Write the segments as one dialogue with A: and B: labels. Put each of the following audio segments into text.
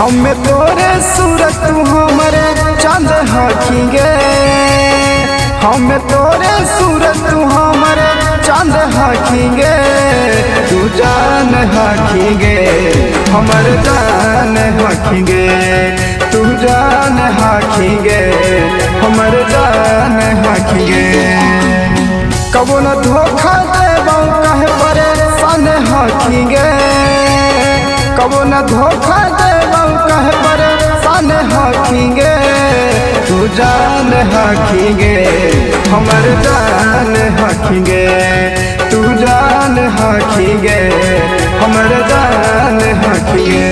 A: हम तोरे सूरत तू हमरे चांद हकीगे। हम तोरे सूरत तू हमरे चांद हकीगे। तू जान हकीगे हमर जान हकीगे। तू जान हकीगे हमर जान हकीगे। कबो न धोखा देबौ कहे परेशान हकीगे। कबो न धोखा देबौ कहे परेशान हकीगे। तू जान हकीगे हमर जान हकीगे। तू जान हकीगे हमर जान हकीगे।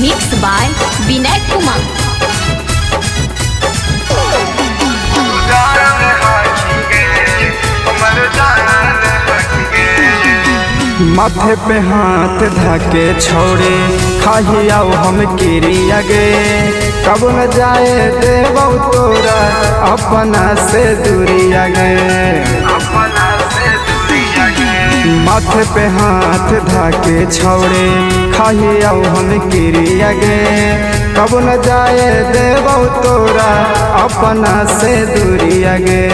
B: Mix by Vinay Kumar.
A: माथे पे हाथ धाके छोड़े खाहियाओ हम किरिया गे। कब न जाए देवौ तोरा अपना से दूरिया गे। माथे पे हाथ धाके छोड़े खाहियाओ हम किरिया गे। कब न जाए देवौ तोरा अपना से दूरिया गे।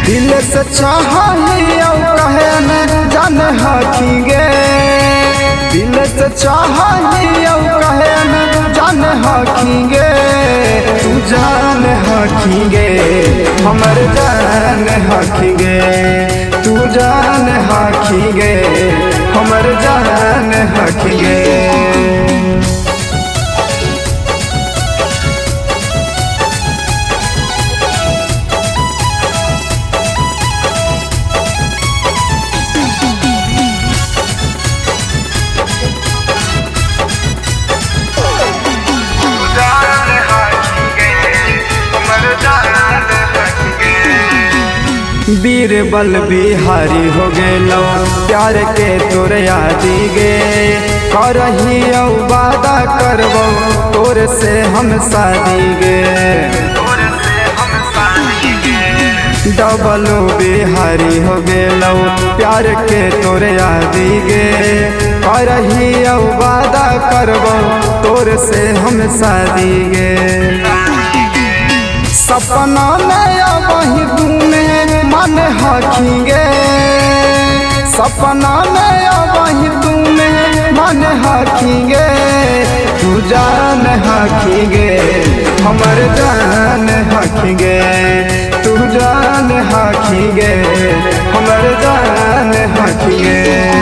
A: दिल से चाहिए कहे न जान हकीगे। दिल से चाहिए कहे न जान हकीगे। तू जान हकीगे हमर जान हकीगे। तू जान हकीगे हमर जान हकीगे। बीरबल बिहारी हो गेलो प्यार के तोर यादी गे। करही वादा करबो तोर से हम शादी गे। डबलो बिहारी हो गेलो प्यार के तोर यादी गे। करही वादा करबो तोर से हम शादी गे। सपना में वही घूमे मन हकीगे। सपना में वही घूमे मन हकीगे। तू जान हकीगे हमर जान हकीगे। तू जान हकीगे हमर जान हकीगे।